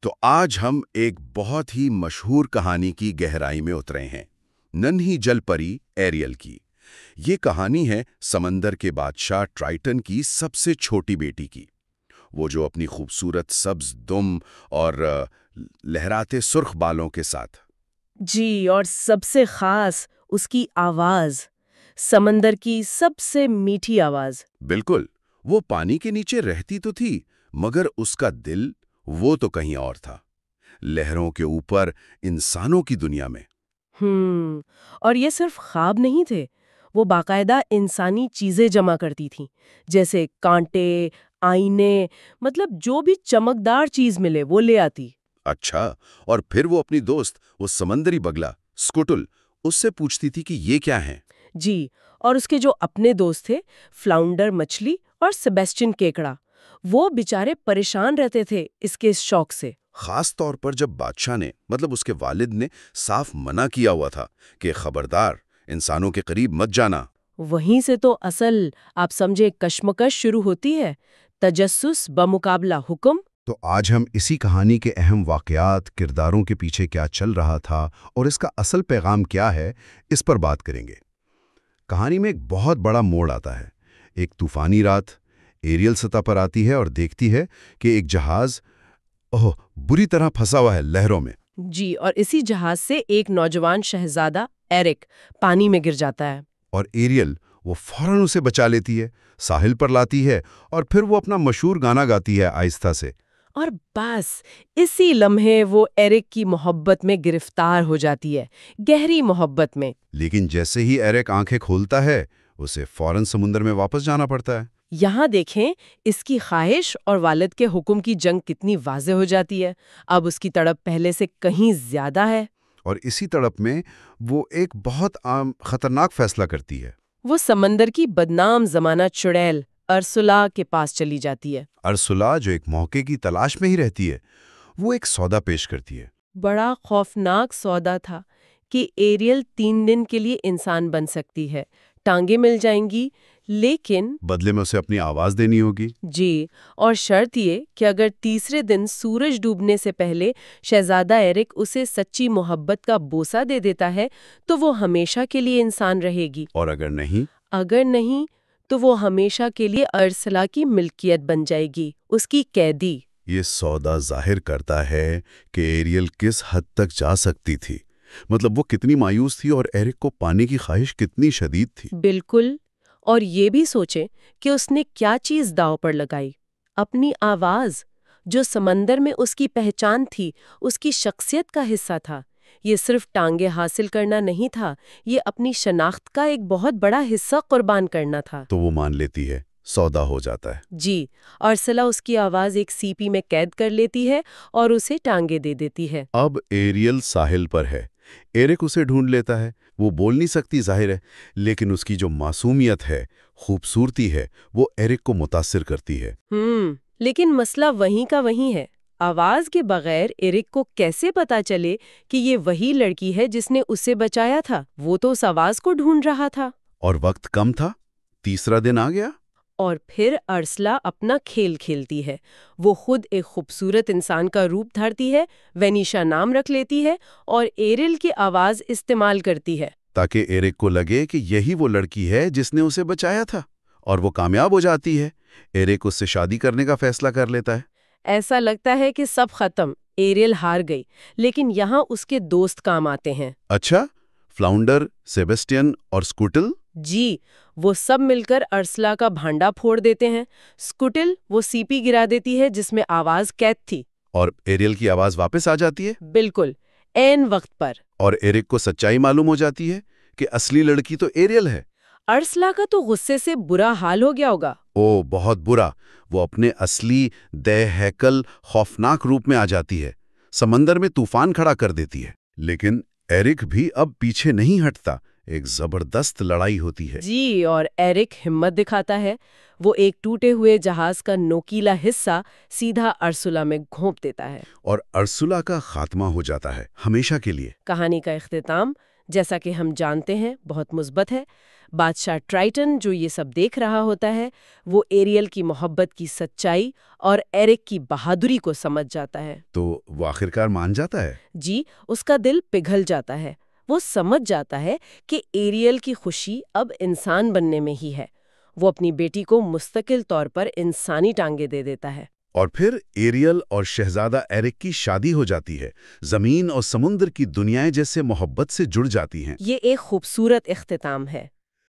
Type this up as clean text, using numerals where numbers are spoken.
تو آج ہم ایک بہت ہی مشہور کہانی کی گہرائی میں اترے ہیں، ننھی جل پری ایریل کی۔ یہ کہانی ہے سمندر کے بادشاہ ٹرائٹن کی سب سے چھوٹی بیٹی کی، وہ جو اپنی خوبصورت سبز دم اور لہراتے سرخ بالوں کے ساتھ۔ جی، اور سب سے خاص اس کی آواز، سمندر کی سب سے میٹھی آواز۔ بالکل، وہ پانی کے نیچے رہتی تو تھی مگر اس کا دل وہ تو کہیں اور تھا، لہروں کے اوپر انسانوں کی دنیا میں۔ اور یہ صرف خواب نہیں تھے، وہ باقاعدہ انسانی چیزیں جمع کرتی تھیں، جیسے کانٹے، آئینے، مطلب جو بھی چمکدار چیز ملے وہ لے آتی۔ اچھا، اور پھر وہ اپنی دوست وہ سمندری بگلا اسکوٹل اس سے پوچھتی تھی کہ یہ کیا ہیں؟ جی، اور اس کے جو اپنے دوست تھے، فلاؤنڈر مچھلی اور سیبیسٹین کیکڑا، وہ بیچارے پریشان رہتے تھے اس کے شوق سے۔ خاص طور پر جب بادشاہ نے مطلب اس کے والد نے صاف منع کیا ہوا تھا کہ خبردار انسانوں کے قریب مت جانا۔ وہیں سے تو اصل آپ سمجھے کشمکش شروع ہوتی ہے، تجسس بمقابلہ حکم۔ تو آج ہم اسی کہانی کے اہم واقعات، کرداروں کے پیچھے کیا چل رہا تھا اور اس کا اصل پیغام کیا ہے، اس پر بات کریں گے۔ کہانی میں ایک بہت بڑا موڑ آتا ہے۔ ایک طوفانی رات ایریل سطح پر آتی ہے اور دیکھتی ہے کہ ایک جہاز بری طرح پھنسا ہوا ہے لہروں میں۔ جی، اور اسی جہاز سے ایک نوجوان شہزادہ ایرک پانی میں گر جاتا ہے۔ اور ایریل وہ فوراً اسے بچا لیتی ہے، ساحل پر لاتی ہے اور پھر وہ اپنا مشہور گانا گاتی ہے آہستہ سے۔ اور بس اسی لمحے وہ ایرک کی محبت میں گرفتار ہو جاتی ہے، گہری محبت میں۔ لیکن جیسے ہی ایرک آنکھیں کھولتا ہے اسے فوراً سمندر میں واپس جانا پڑتا ہے۔ یہاں دیکھیں اس کی خواہش اور والد کے حکم کی جنگ کتنی واضح ہو جاتی ہے۔ اب اس کی تڑپ پہلے سے کہیں زیادہ ہے۔ اور اسی تڑپ میں وہ ایک بہت عام خطرناک فیصلہ کرتی ہے۔ وہ سمندر کی بدنام زمانہ چڑیل ارسلا کے پاس چلی جاتی ہے۔ ارسلا جو ایک موقع کی تلاش میں ہی رہتی ہے، وہ ایک سودا پیش کرتی ہے۔ بڑا خوفناک سودا تھا کہ ایریل 3 دن کے لیے انسان بن سکتی ہے، ٹانگیں مل جائیں گی، لیکن بدلے میں اسے اپنی آواز دینی ہوگی۔ جی، اور شرط یہ کہ اگر تیسرے دن سورج ڈوبنے سے پہلے شہزادہ ایرک اسے سچی محبت کا بوسہ دے دیتا ہے تو وہ ہمیشہ کے لیے انسان رہے گی، اور اگر نہیں تو وہ ہمیشہ کے لیے ارسلا کی ملکیت بن جائے گی، اس کی قیدی۔ یہ سودا ظاہر کرتا ہے کہ ایریل کس حد تک جا سکتی تھی، مطلب وہ کتنی مایوس تھی اور ایرک کو پانے کی خواہش کتنی شدید تھی۔ بالکل، اور یہ بھی سوچیں کہ اس نے کیا چیز داؤ پر لگائی، اپنی آواز جو سمندر میں اس کی پہچان تھی، اس کی شخصیت کا حصہ تھا۔ یہ صرف ٹانگیں حاصل کرنا نہیں تھا، یہ اپنی شناخت کا ایک بہت بڑا حصہ قربان کرنا تھا۔ تو وہ مان لیتی ہے، سودا ہو جاتا ہے۔ جی، ارسلا اس کی آواز ایک سیپی میں قید کر لیتی ہے اور اسے ٹانگیں دے دیتی ہے۔ اب ایریل ساحل پر ہے، ایرک اسے ڈھونڈ لیتا ہے۔ وہ بول نہیں سکتی ظاہر ہے، لیکن اس کی جو معصومیت ہے، خوبصورتی ہے، وہ ایرک کو متاثر کرتی ہے۔ لیکن مسئلہ وہیں کا وہیں ہے۔ آواز کے بغیر ایرک کو کیسے پتا چلے کہ یہ وہی لڑکی ہے جس نے اسے بچایا تھا؟ وہ تو اس آواز کو ڈھونڈ رہا تھا۔ اور وقت کم تھا، تیسرا دن آ گیا۔ اور پھر ارسلا اپنا کھیل کھیلتی ہے۔ وہ خود ایک خوبصورت انسان کا روپ دھارتی ہے، وینیشا نام رکھ لیتی ہے اور ایریل کی آواز استعمال کرتی ہے تاکہ ایرک کو لگے کہ یہی وہ لڑکی ہے جس نے اسے بچایا تھا، اور وہ کامیاب ہو جاتی ہے۔ ایرک اس سے شادی کرنے کا فیصلہ کر لیتا ہے۔ ایسا لگتا ہے کہ سب ختم، ایریل ہار گئی، لیکن یہاں اس کے دوست کام آتے ہیں۔ اچھا، فلاؤنڈر، سیبیسٹین اور اسکوٹل؟ جی، وہ سب مل کر ارسلا کا بھانڈا پھوڑ دیتے ہیں۔ اسکوٹل وہ سیپی گرا دیتی ہے جس میں آواز قید تھی، اور ایریل کی آواز واپس آ جاتی ہے۔ بالکل عین وقت پر۔ اور ایرک کو سچائی معلوم ہو جاتی ہے کہ اصلی لڑکی تو ایریل ہے۔ ارسلا کا تو غصے سے برا حال ہو گیا ہوگا۔ بہت برا۔ وہ اپنے اصلی دے ہیکل خوفناک روپ میں آ جاتی ہے، سمندر میں طوفان کھڑا کر دیتی ہے۔ لیکن ایرک بھی اب پیچھے نہیں ہٹتا، ایک زبردست لڑائی ہوتی ہے۔ جی، اور ایرک ہمت دکھاتا ہے۔ وہ ایک ٹوٹے ہوئے جہاز کا نوکیلا حصہ سیدھا ارسلا میں گھونپ دیتا ہے، اور ارسلا کا خاتمہ ہو جاتا ہے، ہمیشہ کے لیے۔ کہانی کا اختتام جیسا کہ ہم جانتے ہیں بہت مثبت ہے۔ بادشاہ ٹرائٹن جو یہ سب دیکھ رہا ہوتا ہے وہ ایریل کی محبت کی سچائی اور ایرک کی بہادری کو سمجھ جاتا ہے۔ تو وہ آخرکار مان جاتا ہے؟ جی، اس کا دل پگھل جاتا ہے۔ وہ سمجھ جاتا ہے کہ ایریل کی خوشی اب انسان بننے میں ہی ہے۔ وہ اپنی بیٹی کو مستقل طور پر انسانی ٹانگیں دے دیتا ہے۔ اور پھر ایریل اور شہزادہ ایرک کی شادی ہو جاتی ہے، زمین اور سمندر کی دنیائیں جیسے محبت سے جڑ جاتی ہیں۔ یہ ایک خوبصورت اختتام ہے۔